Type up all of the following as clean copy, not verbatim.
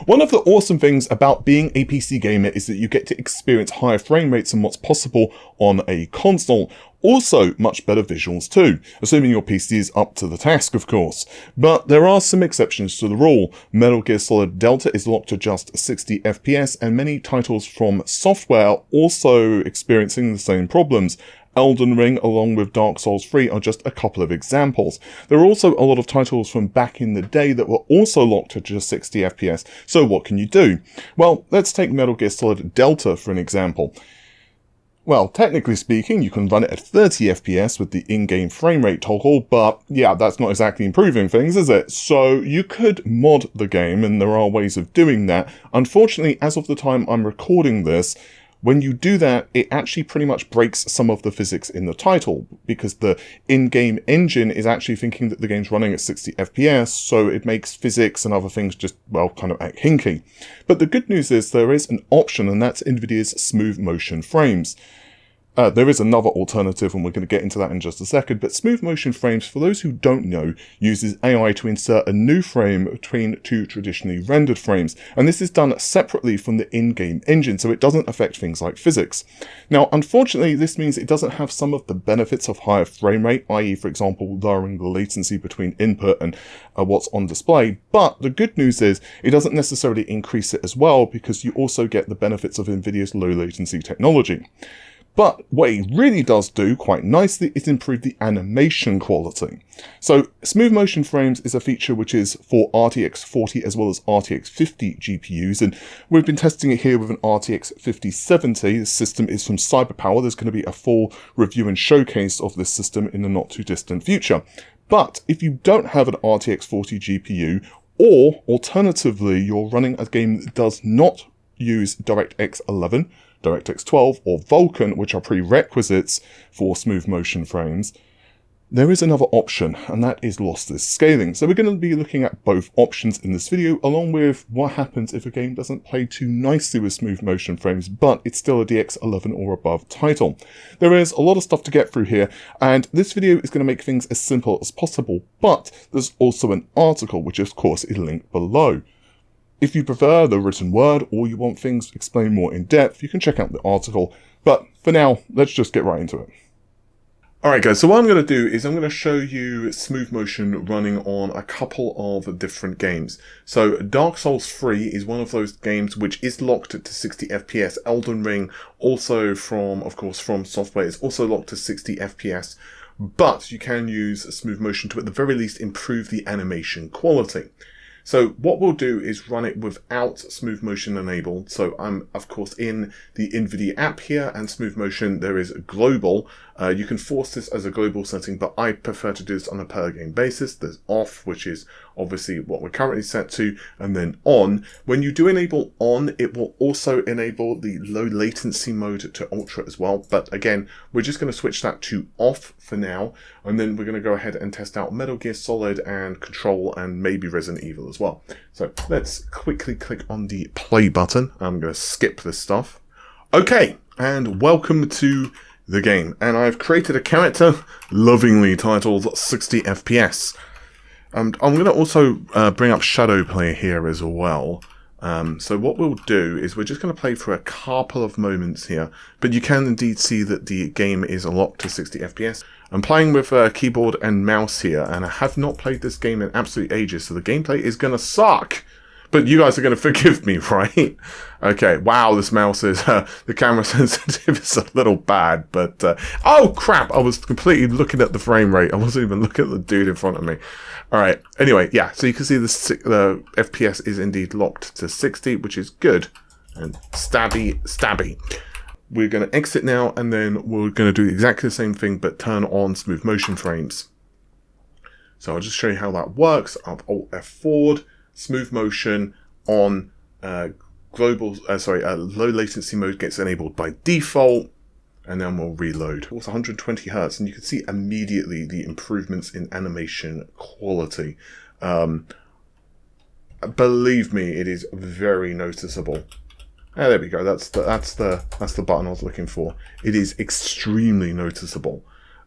One of the awesome things about being a PC gamer is that you get to experience higher frame rates than what's possible on a console. Also, much better visuals too, assuming your PC is up to the task, of course. But there are some exceptions to the rule. Metal Gear Solid Delta is locked to just 60 FPS, and many titles from FromSoftware are also experiencing the same problems. Elden Ring, along with Dark Souls 3, are just a couple of examples. There are also a lot of titles from back in the day that were also locked to just 60 FPS, so what can you do? Well, let's take Metal Gear Solid Delta for an example. Well, technically speaking, you can run it at 30 FPS with the in-game frame rate toggle, but yeah, that's not exactly improving things, is it? So you could mod the game, and there are ways of doing that. Unfortunately, as of the time I'm recording this, when you do that, it actually pretty much breaks some of the physics in the title, because the in-game engine is actually thinking that the game's running at 60 FPS, so it makes physics and other things just, well, kind of act hinky. But the good news is there is an option, and that's Nvidia's smooth motion frames. There is another alternative, and we're going to get into that in just a second, but smooth motion frames, for those who don't know, uses AI to insert a new frame between two traditionally rendered frames, and this is done separately from the in-game engine, so it doesn't affect things like physics. Now, unfortunately, this means it doesn't have some of the benefits of higher frame rate, i.e., for example, lowering the latency between input and what's on display, but the good news is it doesn't necessarily increase it as well, because you also get the benefits of Nvidia's low latency technology. But what it really does do quite nicely is improve the animation quality. So smooth motion frames is a feature which is for RTX 40 as well as RTX 50 GPUs, and we've been testing it here with an RTX 5070. The system is from CyberPower. There's going to be a full review and showcase of this system in the not too distant future. But if you don't have an RTX 40 GPU, or alternatively you're running a game that does not use DirectX 11, DirectX 12 or Vulkan, which are prerequisites for smooth motion frames, there is another option, and that is lossless scaling. So we're going to be looking at both options in this video, along with what happens if a game doesn't play too nicely with smooth motion frames, but it's still a DX11 or above title. There is a lot of stuff to get through here, and this video is going to make things as simple as possible, but there's also an article, which of course is linked below. If you prefer the written word or you want things explained more in depth, you can check out the article. But for now, let's just get right into it. Alright guys, so what I'm going to do is I'm going to show you smooth motion running on a couple of different games. So Dark Souls 3 is one of those games which is locked to 60 FPS. Elden Ring, also from FromSoftware, is also locked to 60 FPS. But you can use smooth motion to at the very least improve the animation quality. So what we'll do is run it without smooth motion enabled. So I'm of course in the Nvidia app here, and smooth motion there is global. You can force this as a global setting, but I prefer to do this on a per game basis. There's off, which is obviously what we're currently set to, and then on. When you do enable on, it will also enable the low latency mode to ultra as well. But again, we're just going to switch that to off for now, and then we're going to go ahead and test out Metal Gear Solid and Control and maybe Resident Evil as well. So let's quickly click on the play button. I'm going to skip this stuff. Okay, and welcome to the game. And I've created a character lovingly titled 60 FPS. I'm going to also bring up Shadow Play here as well. So what we'll do is we're just going to play for a couple of moments here, but you can indeed see that the game is locked to 60 FPS. I'm playing with keyboard and mouse here, and I have not played this game in absolute ages, so the gameplay is going to suck. But you guys are going to forgive me, right? Okay, wow, this mouse is, the camera sensitive is a little bad, but, oh crap, I was completely looking at the frame rate. I wasn't even looking at the dude in front of me. Alright, anyway, yeah, so you can see the FPS is indeed locked to 60, which is good. And stabby. We're going to exit now, and then we're going to do exactly the same thing, but turn on smooth motion frames. So I'll just show you how that works. I'll Alt F4, smooth motion on low latency mode gets enabled by default, and then we'll reload. It's 120 Hertz, and you can see immediately the improvements in animation quality. Believe me, it is very noticeable. Ah, there we go. That's the button I was looking for. It is extremely noticeable.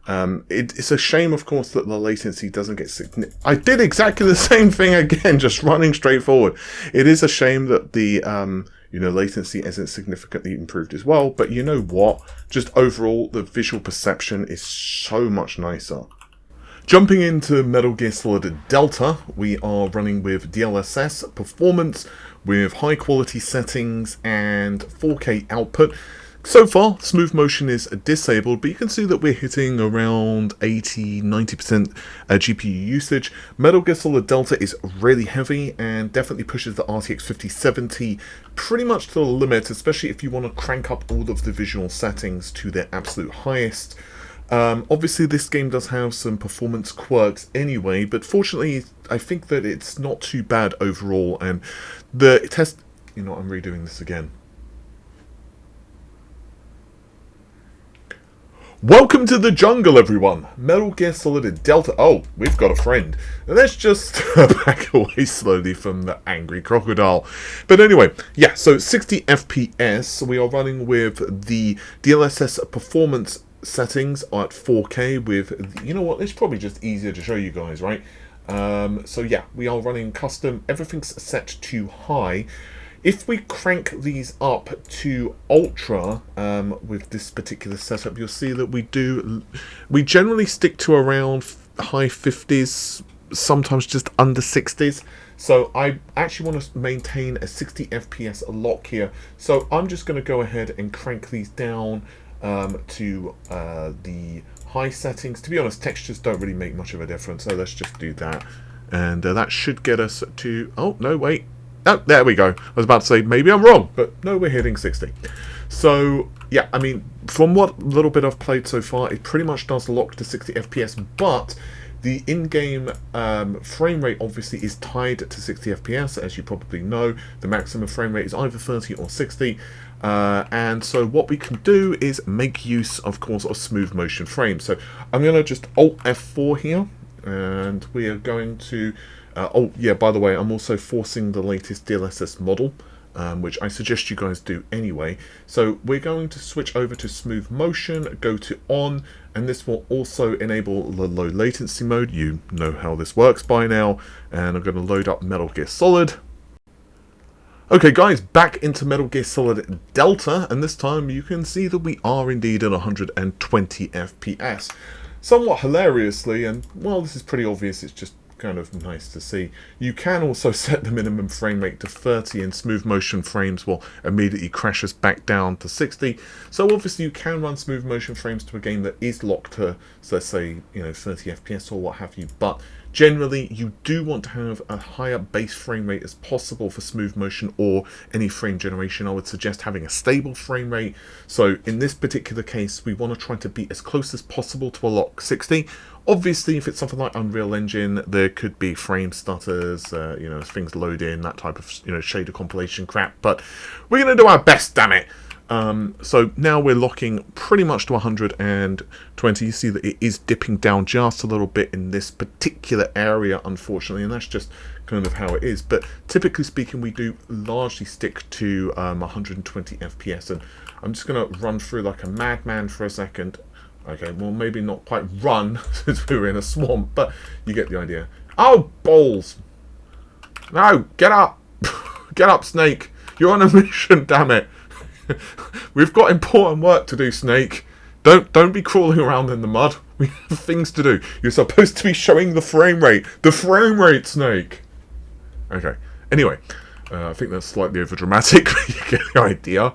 It's a shame, of course, that the latency doesn't get significant. I did exactly the same thing again, just running straight forward. It is a shame that the latency isn't significantly improved as well. But you know what? Just overall, the visual perception is so much nicer. Jumping into Metal Gear Solid Delta, we are running with DLSS performance with high quality settings and 4K output. So far, smooth motion is disabled, but you can see that we're hitting around 80-90% GPU usage. Metal Gear Solid Delta is really heavy and definitely pushes the RTX 5070 pretty much to the limit, especially if you want to crank up all of the visual settings to their absolute highest. Obviously, this game does have some performance quirks anyway, but fortunately, I think that it's not too bad overall, and the test... You know, I'm redoing this again. Welcome to the jungle, everyone! Metal Gear Solid Delta... Oh, we've got a friend. Let's just back away slowly from the angry crocodile. But anyway, yeah, so 60 FPS. We are running with the DLSS performance settings at 4K with... You know what? It's probably just easier to show you guys, right? So yeah, we are running custom. Everything's set to high. If we crank these up to ultra with this particular setup, you'll see that we generally stick to around high 50s, sometimes just under 60s. So I actually want to maintain a 60 FPS lock here. So I'm just going to go ahead and crank these down to the high settings. To be honest, textures don't really make much of a difference, so let's just do that. And that should get us to... Oh, no, wait. Oh, there we go. I was about to say, maybe I'm wrong, but no, we're hitting 60. So, yeah, I mean, from what little bit I've played so far, it pretty much does lock to 60 FPS, but the in-game frame rate obviously is tied to 60 FPS, as you probably know. The maximum frame rate is either 30 or 60. And so what we can do is make use, of course, of smooth motion frames. So I'm going to just Alt F4 here, and we are going to... oh, yeah, by the way, I'm also forcing the latest DLSS model, which I suggest you guys do anyway. So we're going to switch over to smooth motion, go to on, and this will also enable the low latency mode. You know how this works by now. And I'm going to load up Metal Gear Solid. Okay guys, back into Metal Gear Solid Delta, and this time you can see that we are indeed at 120 FPS. Somewhat hilariously, and well, this is pretty obvious, it's just kind of nice to see. You can also set the minimum frame rate to 30, and smooth motion frames will immediately crash us back down to 60. So obviously you can run smooth motion frames to a game that is locked to, so let's say, 30 FPS or what have you, but generally you do want to have a higher base frame rate as possible for smooth motion or any frame generation. I would suggest having a stable frame rate. So in this particular case, we want to try to be as close as possible to a lock 60. Obviously, if it's something like Unreal Engine, there could be frame stutters, as things load in, that type of, shader compilation crap. But we're going to do our best, damn it. So now we're locking pretty much to 120. You see that it is dipping down just a little bit in this particular area, unfortunately, and that's just kind of how it is. But typically speaking, we do largely stick to 120 FPS, and I'm just going to run through like a madman for a second. Okay, well, maybe not quite run, since we were in a swamp, but you get the idea. Oh, balls! No, get up! Get up, Snake! You're on a mission, damn it! We've got important work to do, Snake. Don't be crawling around in the mud. We have things to do. You're supposed to be showing the frame rate. The frame rate, Snake! Okay, anyway, I think that's slightly overdramatic, but you get the idea.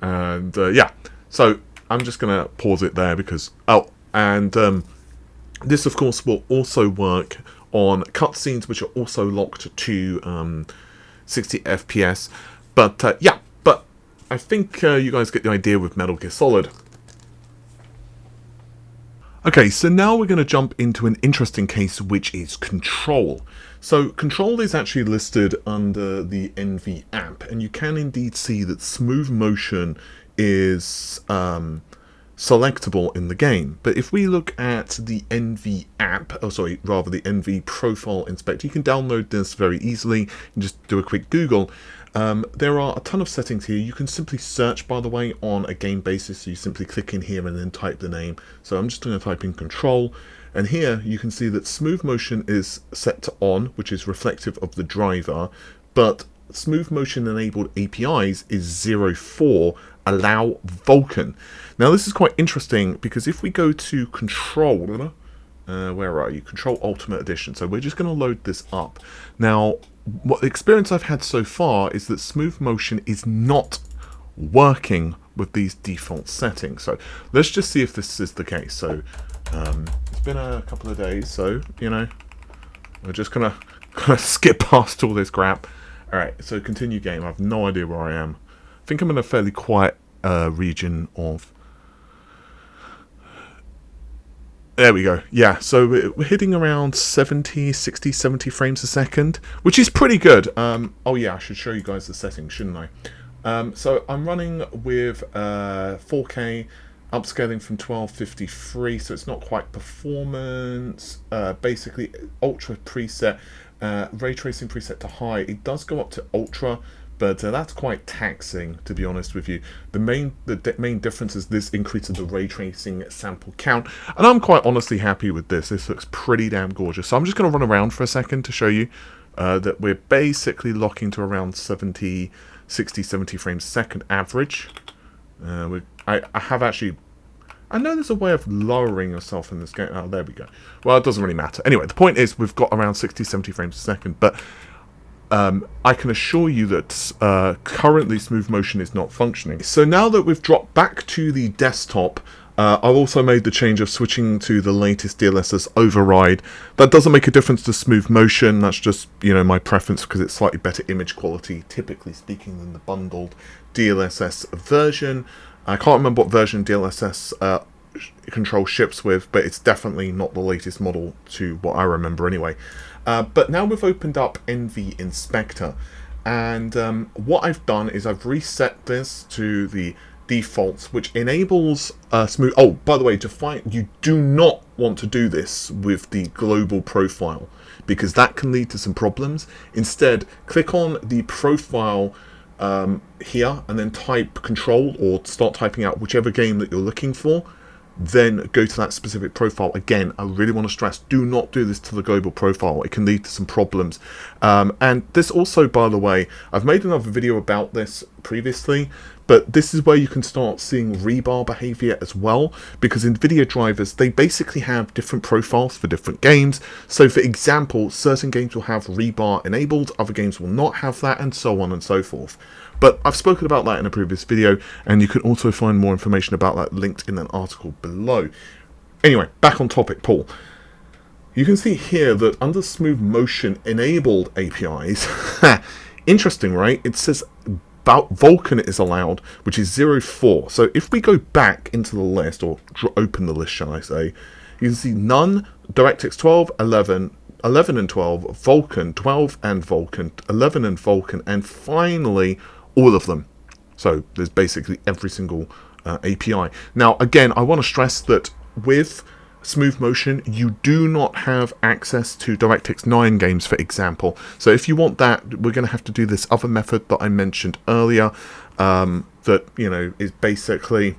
And, yeah, so... I'm just going to pause it there because... Oh, and this, of course, will also work on cutscenes, which are also locked to 60 FPS. But, yeah, but I think you guys get the idea with Metal Gear Solid. Okay, so now we're going to jump into an interesting case, which is Control. So Control is actually listed under the Nvidia App, and you can indeed see that smooth motion is selectable in the game. But if we look at the NV app, oh sorry, rather the NV profile inspector, you can download this very easily and just do a quick Google. There are a ton of settings here. You can simply search, by the way, on a game basis. So you simply click in here and then type the name. So I'm just going to type in control. And here you can see that smooth motion is set to on, which is reflective of the driver. But smooth motion enabled APIs is 04, allow Vulkan. Now this is quite interesting because if we go to control, where are you? Control Ultimate Edition. So we're just going to load this up. Now, what the experience I've had so far is that smooth motion is not working with these default settings. So let's just see if this is the case. So it's been a couple of days, so you know, we're just gonna skip past all this crap. All right, so continue game. I have no idea where I am. I think I'm in a fairly quiet region of. There we go. Yeah, so we're hitting around 60, 70 frames a second, which is pretty good. Oh yeah, I should show you guys the settings, shouldn't I? So I'm running with 4K, upscaling from 1253, so it's not quite performance. Basically, ultra preset, ray tracing preset to high. It does go up to ultra, but that's quite taxing, to be honest with you. The main difference is this increases the ray tracing sample count, and I'm quite honestly happy with this. This looks pretty damn gorgeous. So I'm just going to run around for a second to show you that we're basically locking to around 60, 70 frames a second average. I have actually. I know there's a way of lowering yourself in this game. Oh, there we go. Well, it doesn't really matter. Anyway, the point is we've got around 60, 70 frames a second, but I can assure you that currently smooth motion is not functioning. So now that we've dropped back to the desktop, I've also made the change of switching to the latest DLSS override. That doesn't make a difference to smooth motion. That's just, you know, my preference because it's slightly better image quality, typically speaking, than the bundled DLSS version. I can't remember what version DLSS control ships with, but it's definitely not the latest model to what I remember anyway. But now we've opened up NV Inspector, and what I've done is I've reset this to the defaults, which enables smooth. Oh, by the way, you do not want to do this with the global profile because that can lead to some problems. Instead, click on the profile here and then type control or start typing out whichever game that you're looking for. Then go to that specific profile. Again, I really want to stress, do not do this to the global profile. It can lead to some problems. And this also, by the way, I've made another video about this previously, but this is where you can start seeing rebar behavior as well, because Nvidia drivers, they basically have different profiles for different games. So for example, certain games will have rebar enabled, other games will not have that, and so on and so forth. But I've spoken about that in a previous video, and you can also find more information about that linked in an article below. Anyway, back on topic, Paul. You can see here that under smooth motion enabled APIs, interesting, right? It says about Vulkan is allowed, which is 04. So if we go back into the list, or open the list, shall I say, you can see none, DirectX 12, 11, 11 and 12, Vulkan, 12 and Vulkan, 11 and Vulkan, and finally all of them. So there's basically every single API. Now, again, I want to stress that with smooth motion, you do not have access to DirectX 9 games, for example. So if you want that, we're going to have to do this other method that I mentioned earlier, that, you know, is basically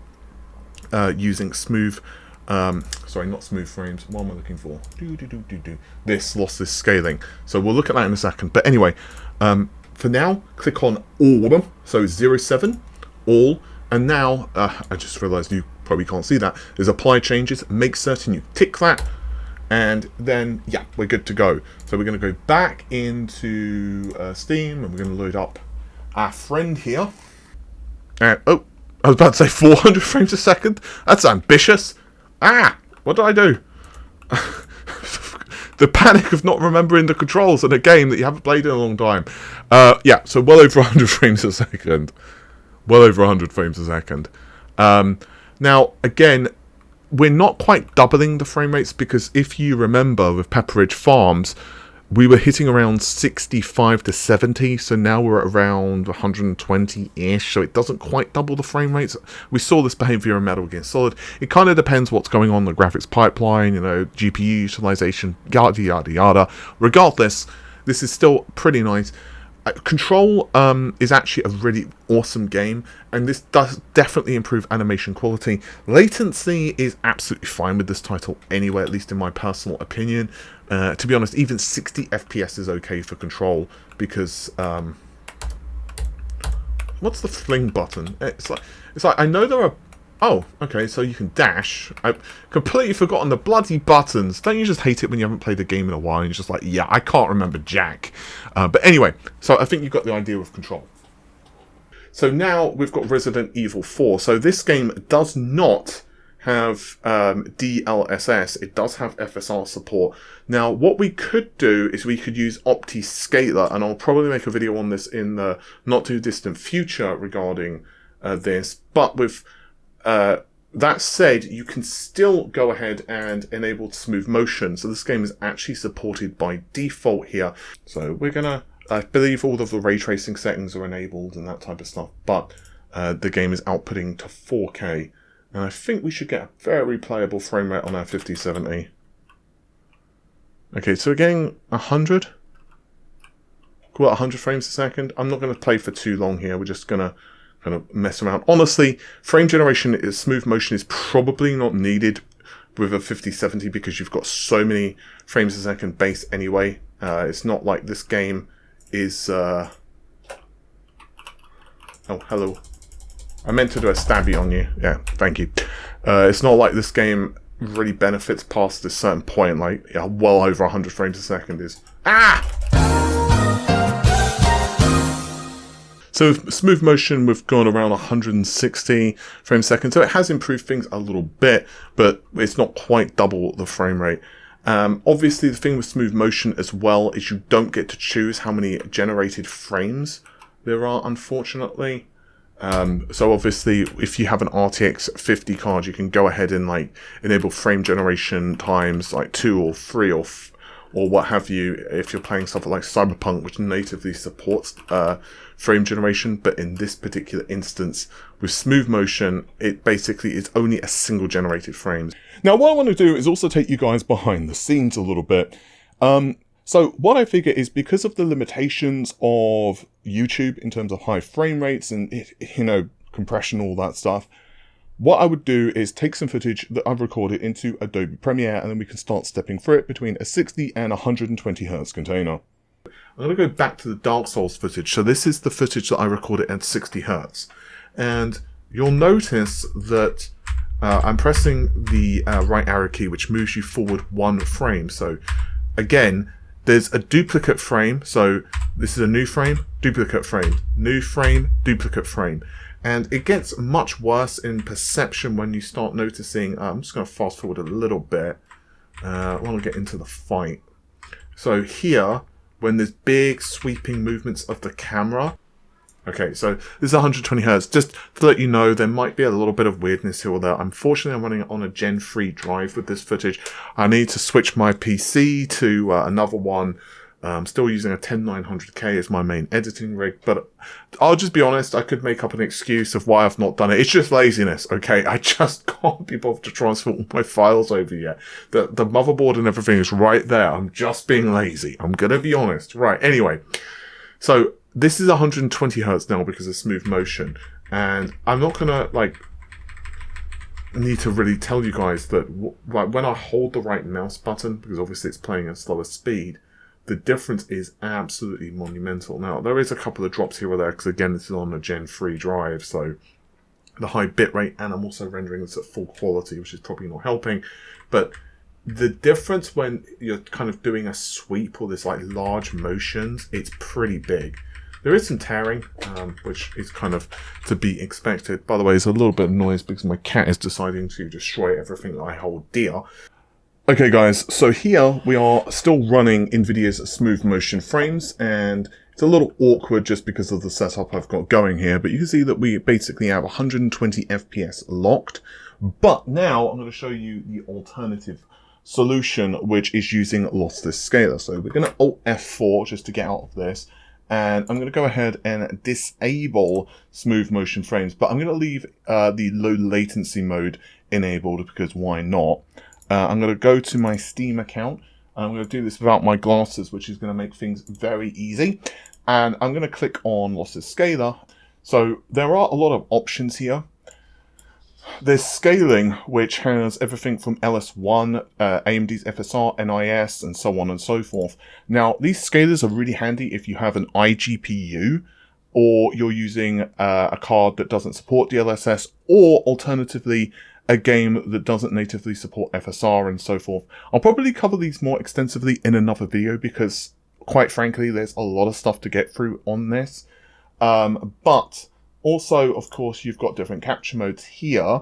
using smooth, sorry, not smooth frames. What am I looking for? This lossless scaling. So we'll look at that in a second. But anyway, for now, click on all of them. So 07, all, and now I just realized you probably can't see that. There's apply changes. Make certain you tick that, and then yeah, we're good to go. So we're going to go back into Steam, and we're going to load up our friend here. And oh, I was about to say 400 frames a second. That's ambitious. Ah, what did I do? The panic of not remembering the controls in a game that you haven't played in a long time. Yeah, so well over 100 frames a second. Well over 100 frames a second. Now, again, we're not quite doubling the frame rates because if you remember with Pepperidge Farms, we were hitting around 65 to 70, so now we're at around 120-ish, so it doesn't quite double the frame rates. We saw this behavior in Metal Gear Solid. It kind of depends what's going on in the graphics pipeline, you know, GPU utilization, yada yada yada. Regardless, this is still pretty nice. Control is actually a really awesome game, and this does definitely improve animation quality. Latency is absolutely fine with this title anyway, at least in my personal opinion. To be honest, even 60 FPS is okay for Control, because what's the fling button? It's like I know there are. Oh, okay, so you can dash. I've completely forgotten the bloody buttons. Don't you just hate it when you haven't played the game in a while and you're just like, yeah, I can't remember jack. But anyway, so I think you've got the idea of Control. So now we've got Resident Evil 4. So this game does not have DLSS. It does have FSR support. Now, what we could do is we could use OptiScaler, and I'll probably make a video on this in the not too distant future regarding this. But with that said, you can still go ahead and enable smooth motion. So this game is actually supported by default here. So we're gonna, I believe all of the ray tracing settings are enabled and that type of stuff, but the game is outputting to 4K. And I think we should get a very playable frame rate on our 5070. Okay, so we're getting 100. What, 100 frames a second? I'm not going to play for too long here. We're just going to kind of mess around. Honestly, frame generation is smooth motion is probably not needed with a 5070 because you've got so many frames a second base anyway. It's not like this game is oh, hello. I meant to do a stabby on you. Yeah, thank you. It's not like this game really benefits past this certain point, like, yeah, well over 100 frames a second is So with smooth motion, we've gone around 160 frames a second. So it has improved things a little bit, but it's not quite double the frame rate. Obviously, the thing with smooth motion as well is you don't get to choose how many generated frames there are, unfortunately. So obviously, if you have an RTX 50 card, you can go ahead and like enable frame generation times like 2 or 3 or what have you, if you're playing something like Cyberpunk, which natively supports frame generation. But in this particular instance, with smooth motion, it basically is only a single generated frame. Now, what I want to do is also take you guys behind the scenes a little bit. So what I figure is because of the limitations of YouTube in terms of high frame rates and, you know, compression, all that stuff, what I would do is take some footage that I've recorded into Adobe Premiere, and then we can start stepping through it between a 60 and 120 Hz container. I'm going to go back to the Dark Souls footage. So this is the footage that I recorded at 60 Hz. And you'll notice that I'm pressing the right arrow key, which moves you forward 1 frame. So again, there's a duplicate frame. So this is a new frame, duplicate frame, new frame, duplicate frame. And it gets much worse in perception when you start noticing. I'm just going to fast forward a little bit. I want to get into the fight. So here, when there's big sweeping movements of the camera. Okay, so this is 120 Hz. Just to let you know, there might be a little bit of weirdness here or there. Unfortunately, I'm running it on a Gen 3 drive with this footage. I need to switch my PC to another one. I'm still using a 10900K as my main editing rig, but I'll just be honest, I could make up an excuse of why I've not done it. It's just laziness, okay? I just can't be bothered to transfer all my files over yet. The motherboard and everything is right there. I'm just being lazy. I'm gonna be honest. Right, anyway. So, this is 120 Hz now because of smooth motion, and I'm not gonna, like, need to really tell you guys that when I hold the right mouse button, because obviously it's playing at slower speed, the difference is absolutely monumental. Now, there is a couple of drops here or there, because again, this is on a Gen 3 drive, so the high bitrate, and I'm also rendering this at full quality, which is probably not helping. But the difference when you're kind of doing a sweep or this like large motions, it's pretty big. There is some tearing, which is kind of to be expected. By the way, there's a little bit of noise because my cat is deciding to destroy everything that I hold dear. Okay guys, so here we are still running Nvidia's smooth motion frames, and it's a little awkward just because of the setup I've got going here, but you can see that we basically have 120 FPS locked. But now I'm going to show you the alternative solution, which is using Lossless Scaler. So we're going to Alt F4 just to get out of this. And I'm going to go ahead and disable smooth motion frames, but I'm going to leave the low latency mode enabled because why not? I'm going to go to my Steam account. I'm going to do this without my glasses, which is going to make things very easy. And I'm going to click on Lossless Scaler. So there are a lot of options here. There's scaling, which has everything from LS1, AMD's FSR, NIS, and so on and so forth. Now, these scalers are really handy if you have an iGPU, or you're using a card that doesn't support DLSS, or alternatively, a game that doesn't natively support FSR and so forth. I'll probably cover these more extensively in another video because, quite frankly, there's a lot of stuff to get through on this. But also, of course, you've got different capture modes here.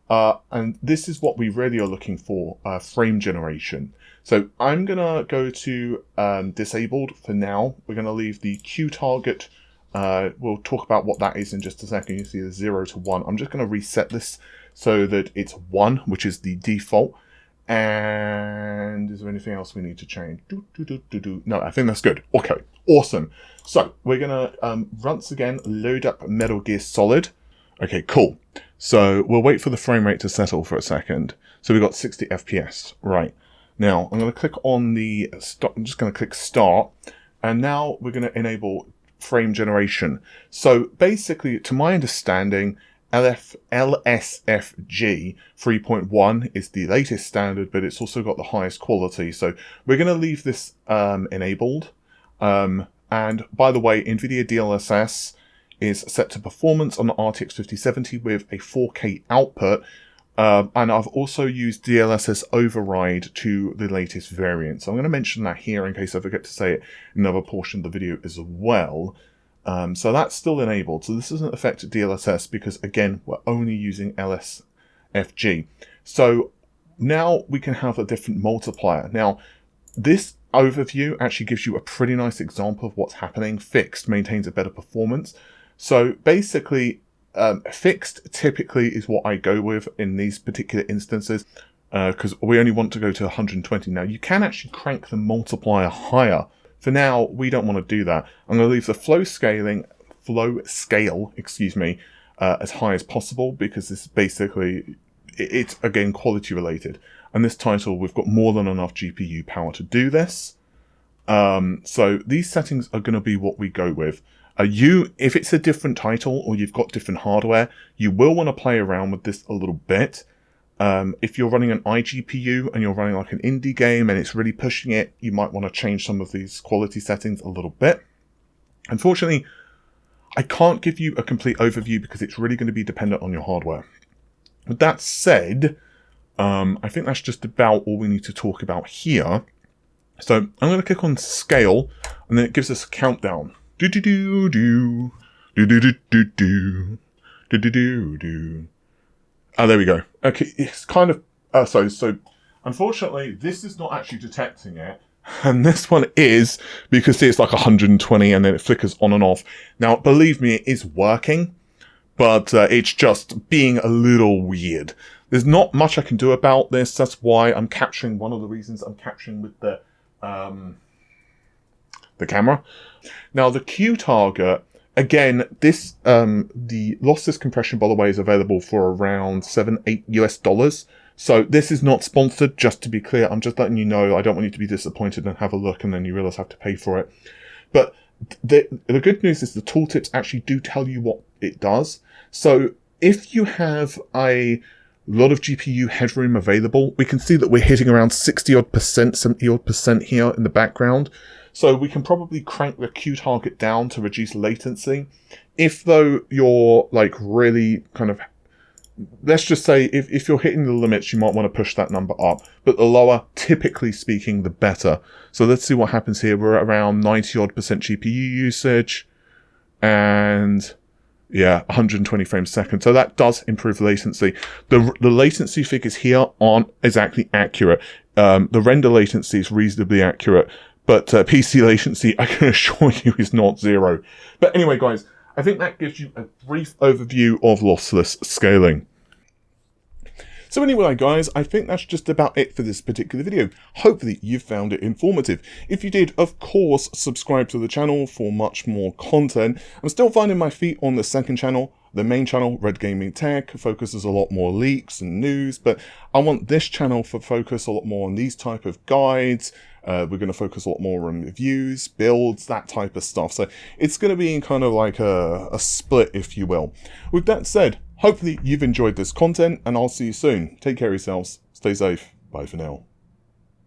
And this is what we really are looking for, frame generation. So I'm going to go to disabled for now. We're going to leave the Q target. We'll talk about what that is in just a second. You see the 0 to 1. I'm just going to reset this so that it's 1, which is the default. And is there anything else we need to change? No, I think that's good. Okay, awesome. So we're going to, once again, load up Metal Gear Solid. Okay, cool. So we'll wait for the frame rate to settle for a second. So we've got 60 FPS. Right. Now, I'm going to click on the start. I'm just going to click Start. And now we're going to enable frame generation. So basically, to my understanding, LSFG 3.1 is the latest standard, but it's also got the highest quality. So we're going to leave this enabled. And by the way, Nvidia DLSS is set to performance on the RTX 5070 with a 4K output. And I've also used DLSS override to the latest variant. So I'm going to mention that here in case I forget to say it in another portion of the video as well. So that's still enabled. So this doesn't affect DLSS because, again, we're only using LSFG. So now we can have a different multiplier. Now, this overview actually gives you a pretty nice example of what's happening. Fixed maintains a better performance. So basically, fixed typically is what I go with in these particular instances because we only want to go to 120. Now, you can actually crank the multiplier higher. For now, we don't want to do that. I'm going to leave the flow scale, as high as possible because this is basically, it's again quality related. And this title, we've got more than enough GPU power to do this. So these settings are going to be what we go with. If it's a different title or you've got different hardware, you will want to play around with this a little bit. If you're running an iGPU and you're running like an indie game and it's really pushing it, you might want to change some of these quality settings a little bit. Unfortunately, I can't give you a complete overview because it's really going to be dependent on your hardware. With that said, I think that's just about all we need to talk about here. So I'm going to click on Scale, and then it gives us a countdown. Do-do-do-do. Do-do-do-do-do. Do-do-do-do. Oh, there we go. Okay, it's kind of... So unfortunately, this is not actually detecting it. And this one is, because see, it's like 120 and then it flickers on and off. Now, believe me, it is working, but it's just being a little weird. There's not much I can do about this. That's why I'm capturing, one of the reasons I'm capturing with the camera. Now, the Q target, again, this, the lossless compression, by the way, is available for around $7-8 US. So this is not sponsored, just to be clear. I'm just letting you know. I don't want you to be disappointed and have a look and then you realize I have to pay for it. But the good news is the tooltips actually do tell you what it does. So if you have a lot of GPU headroom available, we can see that we're hitting around 60-odd%, 70-odd% here in the background. So we can probably crank the Q target down to reduce latency. If though you're like really kind of, let's just say if you're hitting the limits, you might want to push that number up. But the lower, typically speaking, the better. So let's see what happens here. We're at around 90-odd% GPU usage. And yeah, 120 frames a second. So that does improve latency. The latency figures here aren't exactly accurate. The render latency is reasonably accurate. But PC latency, I can assure you, is not zero. But anyway, guys, I think that gives you a brief overview of lossless scaling. So anyway guys, I think that's just about it for this particular video. Hopefully you found it informative. If you did, of course, subscribe to the channel for much more content. I'm still finding my feet on the second channel. The main channel, Red Gaming Tech, focuses a lot more leaks and news, but I want this channel to focus a lot more on these type of guides. We're going to focus a lot more on reviews, builds, that type of stuff. So it's going to be kind of like a split, if you will. With that said, hopefully you've enjoyed this content, and I'll see you soon. Take care of yourselves. Stay safe. Bye for now.